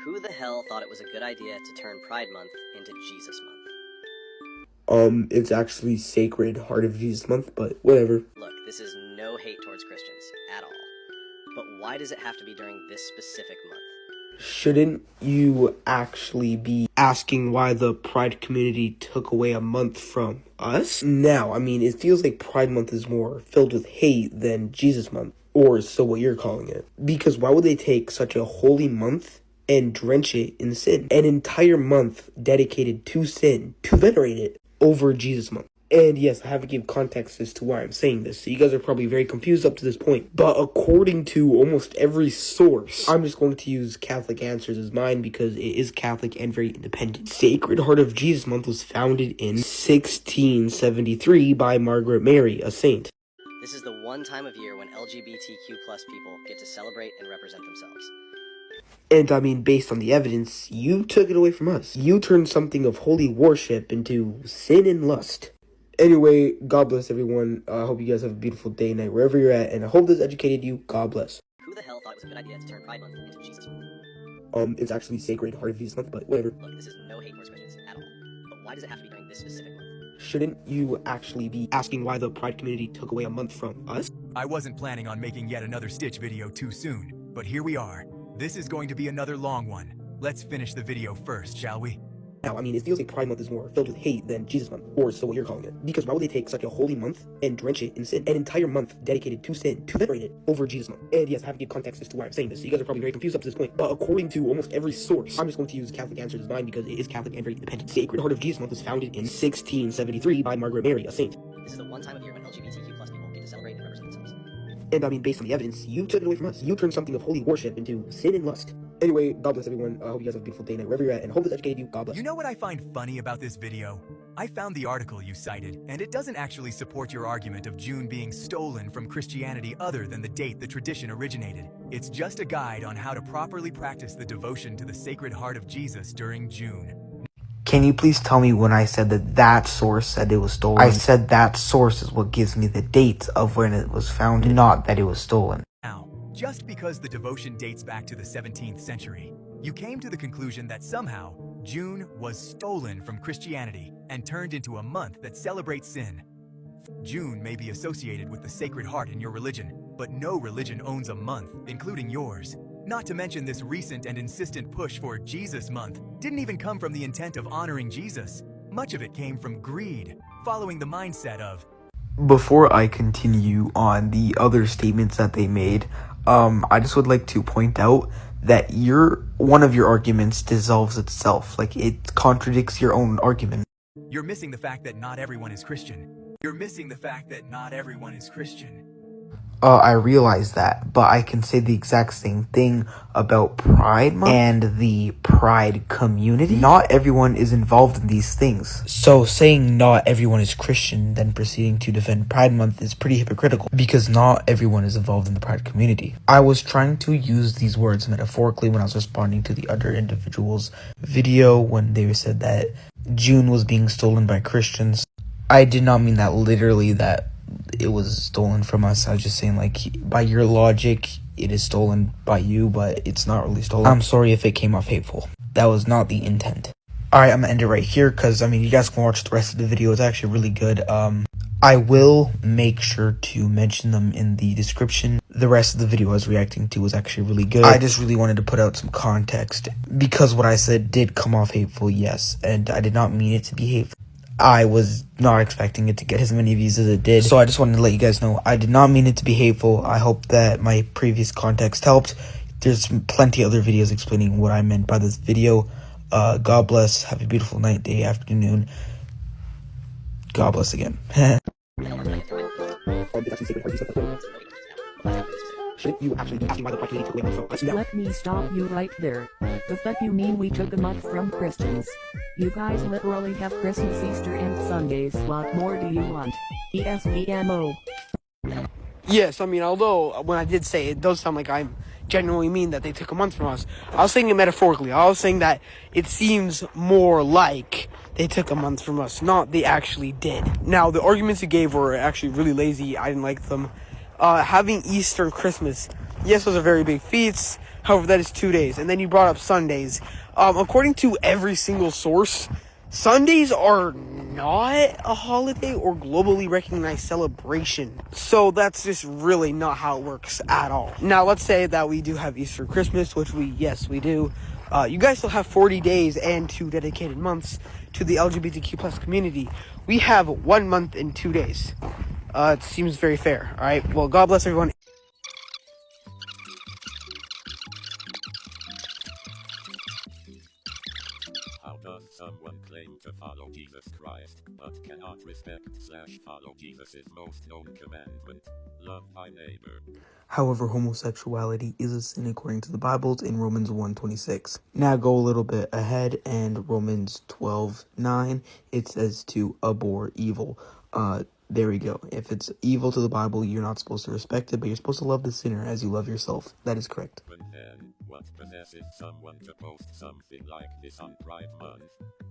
Who the hell thought it was a good idea to turn Pride Month into Jesus Month? It's actually Sacred Heart of Jesus Month, but whatever. Look, this is no hate towards Christians, at all. But why does it have to be during this specific month? Shouldn't you actually be asking why the Pride community took away a month from us? Now, I mean, it feels like Pride Month is more filled with hate than Jesus Month, or so what you're calling it. Because why would they take such a holy month and drench it in sin? An entire month dedicated to sin, to venerate it, over Jesus Month. And yes, I have to give context as to why I'm saying this, so you guys are probably very confused up to this point. But according to almost every source, I'm just going to use Catholic Answers as mine because it is Catholic and very independent. Sacred Heart of Jesus Month was founded in 1673 by Margaret Mary, a saint. This is the one time of year when LGBTQ plus people get to celebrate and represent themselves. And I mean, based on the evidence, you took it away from us. You turned something of holy worship into sin and lust. Anyway, God bless everyone. I hope you guys have a beautiful day, night, wherever you're at, and I hope this educated you. God bless. Who the hell thought it was a good idea to turn Pride Month into Jesus Month? It's actually Sacred Heart of Jesus Month, but whatever. Look, this is no hate towards Christians, at all. But why does it have to be during this specific month? Shouldn't you actually be asking why the Pride community took away a month from us? I wasn't planning on making yet another Stitch video too soon, but here we are. This is going to be another long one. Let's finish the video first, shall we? Now, I mean, it feels like Pride Month is more filled with hate than Jesus Month, or so what you're calling it. Because why would they take such a holy month and drench it in sin? An entire month dedicated to sin, to venerate it, over Jesus Month. And yes, I have to give context as to why I'm saying this, so you guys are probably very confused up to this point. But according to almost every source, I'm just going to use Catholic Answers as mine because it is Catholic and very independent. Sacred Heart of Jesus Month was founded in 1673 by Margaret Mary, a saint. This is the one time of year when LGBTQ plus people get to celebrate and represent themselves. And I mean, based on the evidence, you took it away from us. You turned something of holy worship into sin and lust. Anyway, God bless everyone. I hope you guys have a beautiful day, night, wherever you're at, and hope this educated you. God bless. You know what I find funny about this video? I found the article you cited, and it doesn't actually support your argument of June being stolen from Christianity other than the date the tradition originated. It's just a guide on how to properly practice the devotion to the Sacred Heart of Jesus during June. Can you please tell me when I said that source said it was stolen? I said that source is what gives me the date of when it was founded, not that it was stolen. Now, just because the devotion dates back to the 17th century, you came to the conclusion that somehow June was stolen from Christianity and turned into a month that celebrates sin. June may be associated with the Sacred Heart in your religion, but no religion owns a month, including yours. Not to mention this recent and insistent push for Jesus Month didn't even come from the intent of honoring Jesus. Much of it came from greed, following the mindset of... Before I continue on the other statements that they made, I just would like to point out that one of your arguments dissolves itself. Like, it contradicts your own argument. You're missing the fact that not everyone is Christian. You're missing the fact that not everyone is Christian. I realize that, but I can say the exact same thing about Pride Month and the Pride community. Not everyone is involved in these things. So saying not everyone is Christian, then proceeding to defend Pride Month is pretty hypocritical, because not everyone is involved in the Pride community. I was trying to use these words metaphorically when I was responding to the other individual's video when they said that June was being stolen by Christians. I did not mean that literally, that it was stolen from us. I was just saying, like, by your logic, it is stolen by you, but it's not really stolen. I'm sorry if it came off hateful. That was not the intent. Alright, I'm gonna end it right here, because, I mean, you guys can watch the rest of the video. It's actually really good. I will make sure to mention them in the description. The rest of the video I was reacting to was actually really good. I just really wanted to put out some context, because what I said did come off hateful, yes, and I did not mean it to be hateful. I was not expecting it to get as many views as it did, so I just wanted to let you guys know I did not mean it to be hateful. I hope that my previous context helped. There's plenty of other videos explaining what I meant by this video. God bless. Have a beautiful night, day, afternoon. God bless again. Shouldn't you actually be asking why the Pride community took away a month from us? Now, Let me stop you right there. The fuck you mean we took a month from Christians? You guys literally have Christmas, Easter, and Sundays. What more do you want? ESPMO. Yes, I mean, although when I did say it does sound like I genuinely mean that they took a month from us, I was saying it metaphorically. I was saying that it seems more like they took a month from us, not they actually did. Now, the arguments you gave were actually really lazy. I didn't like them. Having Easter and Christmas Yes, those are very big feats. However, that is 2 days. And then you brought up Sundays. According to every single source, Sundays are not a holiday or globally recognized celebration. So that's just really not how it works at all. Now, let's say that we do have Easter, Christmas, which we do. You guys still have 40 days and 2 dedicated months to the LGBTQ plus community. We have 1 month and 2 days. It seems very fair. All right. Well, God bless everyone. How does someone claim to follow Jesus Christ, but cannot respect/follow Jesus' most known commandment, love thy neighbor? However, homosexuality is a sin according to the Bible in Romans 1:26. Now go a little bit ahead, and Romans 12:9, it says to abhor evil. There we go. If it's evil to the Bible, you're not supposed to respect it, but you're supposed to love the sinner as you love yourself. That is correct. Then, what possesses someone to post something like this on Pride Month?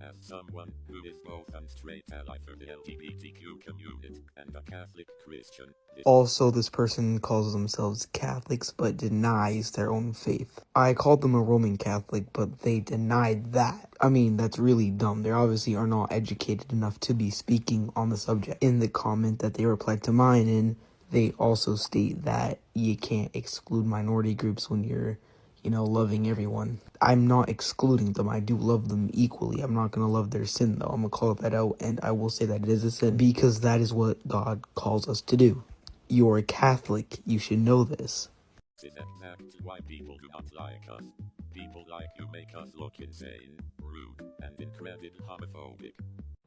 As someone who is both a straight ally for the LGBTQ community and a Catholic Christian. Also, this person calls themselves Catholics but denies their own faith. I called them a Roman Catholic, but they denied that. I mean, that's really dumb. They obviously are not educated enough to be speaking on the subject. In the comment that they replied to mine in, they also state that you can't exclude minority groups when you're, loving everyone. I'm not excluding them. I do love them equally. I'm not going to love their sin, though. I'm going to call that out, and I will say that it is a sin because that is what God calls us to do. You're a Catholic. You should know this. This is exactly why people do not like us. People like you make us look insane, rude, and incredibly homophobic.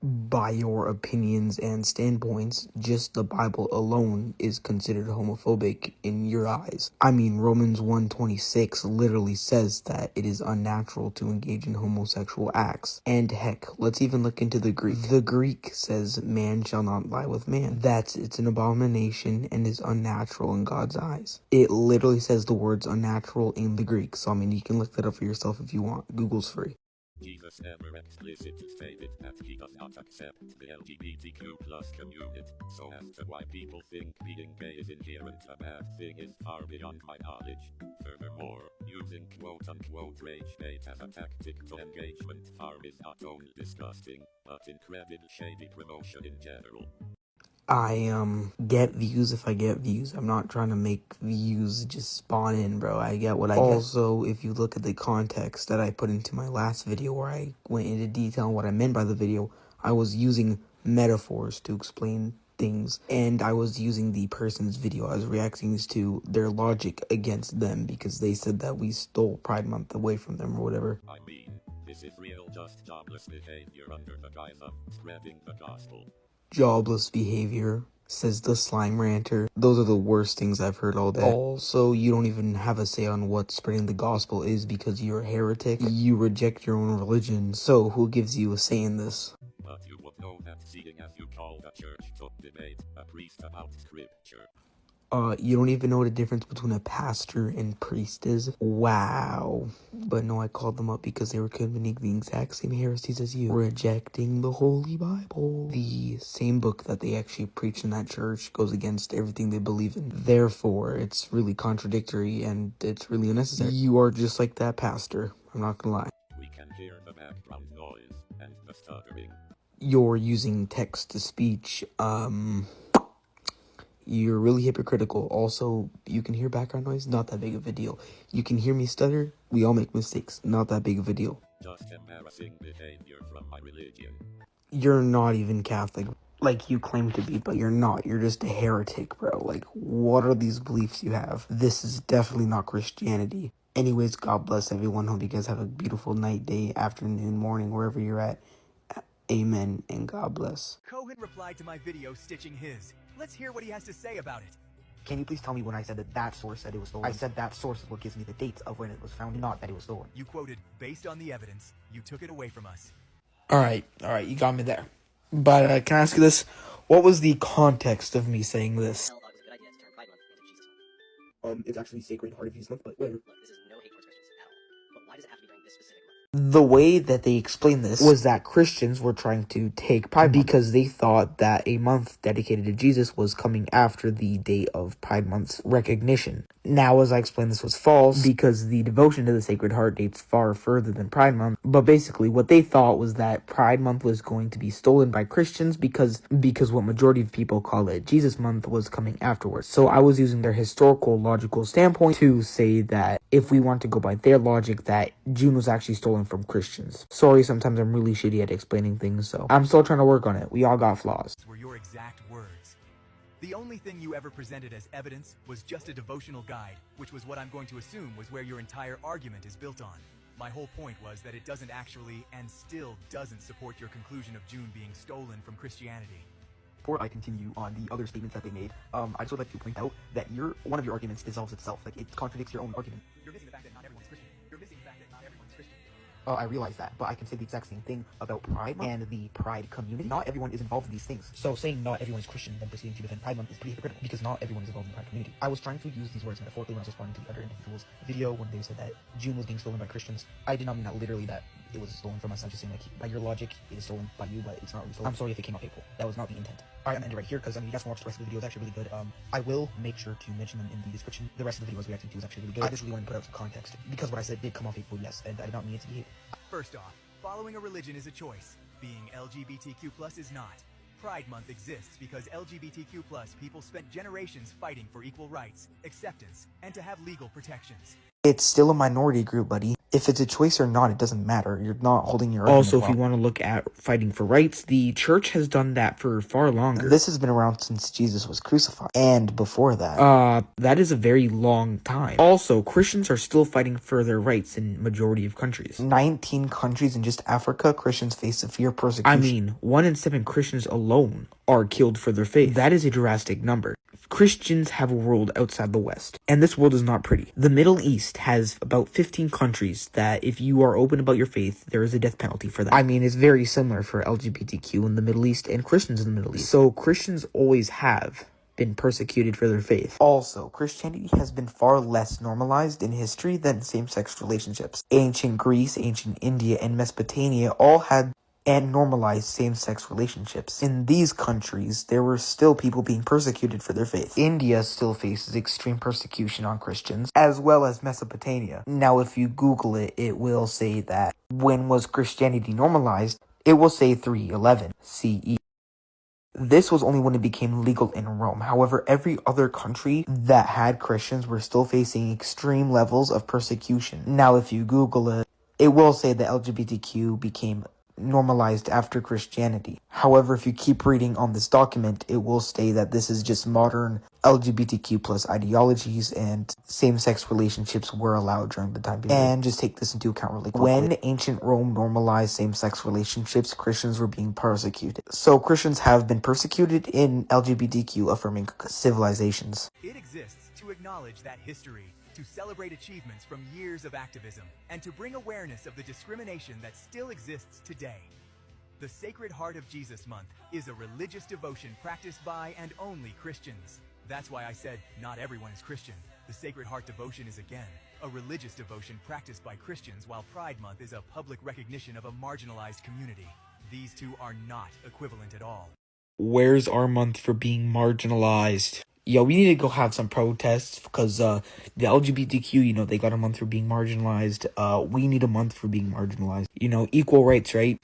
By your opinions and standpoints, just the Bible alone is considered homophobic in your eyes. I mean, Romans 1:26 literally says that it is unnatural to engage in homosexual acts. And heck, let's even look into the Greek. The Greek says man shall not lie with man. It's an abomination and is unnatural in God's eyes. It literally says the words unnatural in the Greek. So, I mean, you can look that up for yourself if you want. Google's free. Jesus never explicitly stated that he does not accept the LGBTQ plus community, so as to why people think being gay is inherent a bad thing is far beyond my knowledge. Furthermore, using quote-unquote rage bait as a tactic to engagement farm is not only disgusting, but incredibly shady promotion in general. I get views if I get views. I'm not trying to make views just spawn in, bro. I get what I get. Also, if you look at the context that I put into my last video where I went into detail on what I meant by the video, I was using metaphors to explain things, and I was using the person's video. I was reacting to their logic against them because they said that we stole Pride Month away from them or whatever. I mean, this is real just jobless behavior under the guise of spreading the gospel. Jobless behavior, says the slime ranter. Those are the worst things I've heard all day. Also, you don't even have a say on what spreading the gospel is because you're a heretic. You reject your own religion, so who gives you a say in this? But you would know that seeing as you call the church to debate a priest about scripture. You don't even know the difference between a pastor and priest is? Wow. But no, I called them up because they were committing the exact same heresies as you. Rejecting the Holy Bible. The same book that they actually preach in that church goes against everything they believe in. Therefore, it's really contradictory and it's really unnecessary. You are just like that pastor. I'm not gonna lie. We can hear the background noise and the stuttering. You're using text-to-speech, You're really hypocritical. Also, you can hear background noise, not that big of a deal. You can hear me stutter, we all make mistakes, not that big of a deal. Just embarrassing behavior from my religion. You're not even Catholic, like you claim to be, but you're not. You're just a heretic, bro. Like, what are these beliefs you have? This is definitely not Christianity. Anyways, God bless everyone. Hope you guys have a beautiful night, day, afternoon, morning, wherever you're at. Amen, and God bless. Cohen replied to my video stitching his. Let's hear what he has to say about it. Can you please tell me when I said that source said it was stolen? I said that source is what gives me the dates of when it was found, not that it was stolen. You quoted, based on the evidence, you took it away from us. All right, you got me there. But can I ask you this? What was the context of me saying this? Hell, it's a good idea to turn Pride Month into Jesus Month. It's actually Sacred Heart of Jesus Month, but whatever. Look, this is no hate towards Christians at all. But why does it have to be during this specific month? The way that they explained this was that Christians were trying to take Pride Month because they thought that a month dedicated to Jesus was coming after the date of Pride Month's recognition. Now, as I explained, this was false because the devotion to the Sacred Heart dates far further than Pride Month. But basically, what they thought was that Pride Month was going to be stolen by Christians because what majority of people call it Jesus Month was coming afterwards. So I was using their historical, logical standpoint to say that if we want to go by their logic, that June was actually stolen from Christians. Sorry, sometimes I'm really shitty at explaining things, so I'm still trying to work on it. We all got flaws. Were your exact words. The only thing you ever presented as evidence was just a devotional guide, which was what I'm going to assume was where your entire argument is built on. My whole point was that it doesn't actually, and still doesn't support your conclusion of June being stolen from Christianity. Before I continue on the other statements that they made, I just would like to point out that one of your arguments dissolves itself. Like, it contradicts your own argument. You're missing the fact that not everyone's Christian. You're missing the fact that not everyone's Christian. I realize that, but I can say the exact same thing about Pride Month and the Pride community. Not everyone is involved in these things. So saying not everyone is Christian then proceeding to defend Pride Month is pretty hypocritical because not everyone is involved in the Pride community. I was trying to use these words metaphorically when I was responding to the other individuals' video when they said that June was being stolen by Christians. I did not mean that literally that it was stolen from us. I'm just saying, like, by your logic, it is stolen by you, but it's not really stolen. I'm sorry if it came off hateful. That was not the intent. Alright, I'm ending right here because you guys can watch the rest of the video. It's actually really good. I will make sure to mention them in the description. The rest of the videos reacting to is actually really good. I just really want to put out some context because what I said did come off hateful, yes, and I did not mean it to be hateful. First off, following a religion is a choice. Being LGBTQ+ is not. Pride Month exists because LGBTQ+ people spent generations fighting for equal rights, acceptance, and to have legal protections. It's still a minority group, buddy. If it's a choice or not, it doesn't matter. You're not holding your argument. Also, if you want to look at fighting for rights, the church has done that for far longer. This has been around since Jesus was crucified. And before that. That is a very long time. Also, Christians are still fighting for their rights in majority of countries. 19 countries in just Africa, Christians face severe persecution. I mean, 1 in 7 Christians alone are killed for their faith. That is a drastic number. Christians have a world outside the West, and this world is not pretty. The Middle East has about 15 countries that if you are open about your faith, there is a death penalty for that. I mean, it's very similar for LGBTQ in the Middle East and Christians in the Middle East. So Christians always have been persecuted for their faith. Also, Christianity has been far less normalized in history than same-sex relationships. Ancient Greece, ancient India, and Mesopotamia all had and normalized same-sex relationships. In these countries, there were still people being persecuted for their faith. India still faces extreme persecution on Christians, as well as Mesopotamia. Now, if you Google it, it will say that when was Christianity normalized? It will say 311 CE. This was only when it became legal in Rome. However, every other country that had Christians were still facing extreme levels of persecution. Now, if you Google it, it will say that LGBTQ became normalized after Christianity. However, if you keep reading on this document, it will state that this is just modern LGBTQ plus ideologies and same-sex relationships were allowed during the time period. And just take this into account really quickly. When ancient Rome normalized same-sex relationships, Christians were being persecuted. So Christians have been persecuted in LGBTQ affirming civilizations. It exists to acknowledge that history, to celebrate achievements from years of activism, and to bring awareness of the discrimination that still exists today. The Sacred Heart of Jesus Month is a religious devotion practiced by and only Christians. That's why I said not everyone is Christian. The Sacred Heart devotion is, again, a religious devotion practiced by Christians, while Pride Month is a public recognition of a marginalized community. These two are not equivalent at all. Where's our month for being marginalized? Yo, we need to go have some protests because the LGBTQ, they got a month for being marginalized. We need a month for being marginalized. Equal rights, right?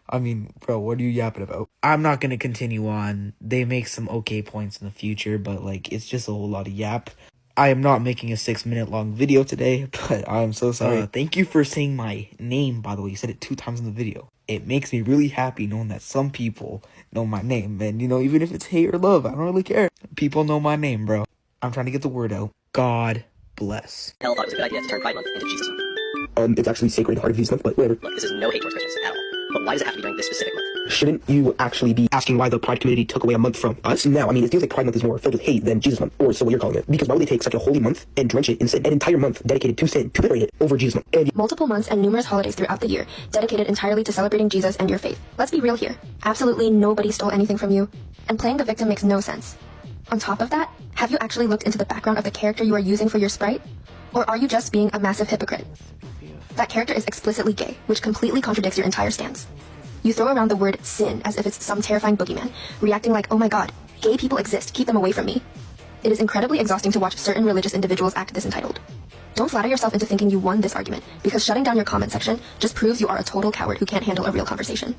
I mean, bro, what are you yapping about? I'm not going to continue on. They make some okay points in the future, but, it's just a whole lot of yap. I am not making a 6-minute long video today, but I'm so sorry. Thank you for saying my name, by the way. You said it 2 times in the video. It makes me really happy knowing that some people know my name. And, even if it's hate or love, I don't really care. People know my name, bro. I'm trying to get the word out. God bless. Hell thought it was a good idea to turn Pride Month into Jesus Month. It's actually Sacred Heart of Jesus Month, but whatever. Look, this is no hate towards Christians at all. But why does it have to be during this specific month? Shouldn't you actually be asking why the Pride community took away a month from us? Now, it feels like Pride Month is more filled with hate than Jesus Month, or so what you're calling it. Because why would they take such a holy month and drench it in sin? An entire month dedicated to sin, to liberate it, over Jesus Month. And multiple months and numerous holidays throughout the year, dedicated entirely to celebrating Jesus and your faith. Let's be real here. Absolutely nobody stole anything from you, and playing the victim makes no sense. On top of that, have you actually looked into the background of the character you are using for your sprite? Or are you just being a massive hypocrite? That character is explicitly gay, which completely contradicts your entire stance. You throw around the word sin as if it's some terrifying boogeyman, reacting like, oh my god, gay people exist, keep them away from me. It is incredibly exhausting to watch certain religious individuals act this entitled. Don't flatter yourself into thinking you won this argument, because shutting down your comment section just proves you are a total coward who can't handle a real conversation.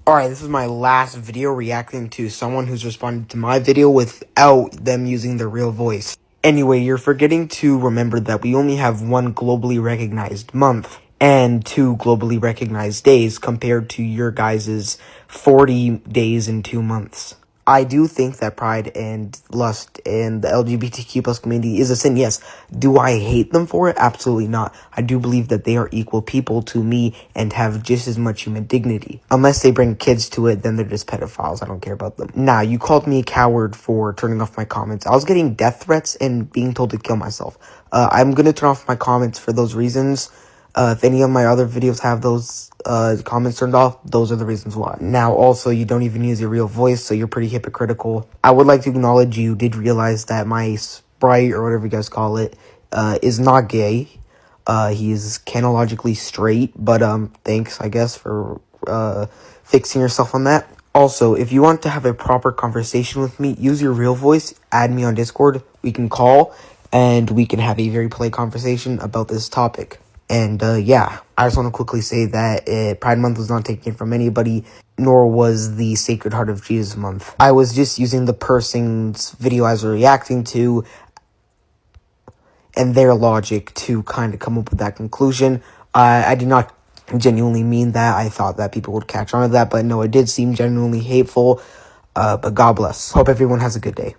Alright, this is my last video reacting to someone who's responded to my video without them using their real voice. Anyway, you're forgetting to remember that we only have one globally recognized month and 2 globally recognized days compared to your guys' 40 days in 2 months. I do think that pride and lust and the LGBTQ plus community is a sin, yes. Do I hate them for it? Absolutely not. I do believe that they are equal people to me and have just as much human dignity. Unless they bring kids to it, then they're just pedophiles. I don't care about them. Now, you called me a coward for turning off my comments. I was getting death threats and being told to kill myself. I'm gonna turn off my comments for those reasons. If any of my other videos have those comments turned off, those are the reasons why. Now, also, you don't even use your real voice, so you're pretty hypocritical. I would like to acknowledge you did realize that my sprite, or whatever you guys call it, is not gay. He is canonically straight, but thanks, I guess, for fixing yourself on that. Also, if you want to have a proper conversation with me, use your real voice, add me on Discord, we can call, and we can have a very polite conversation about this topic. And, yeah, I just want to quickly say that Pride Month was not taken from anybody, nor was the Sacred Heart of Jesus Month. I was just using the person's video I was reacting to and their logic to kind of come up with that conclusion. I did not genuinely mean that. I thought that people would catch on to that, but no, it did seem genuinely hateful. But God bless. Hope everyone has a good day.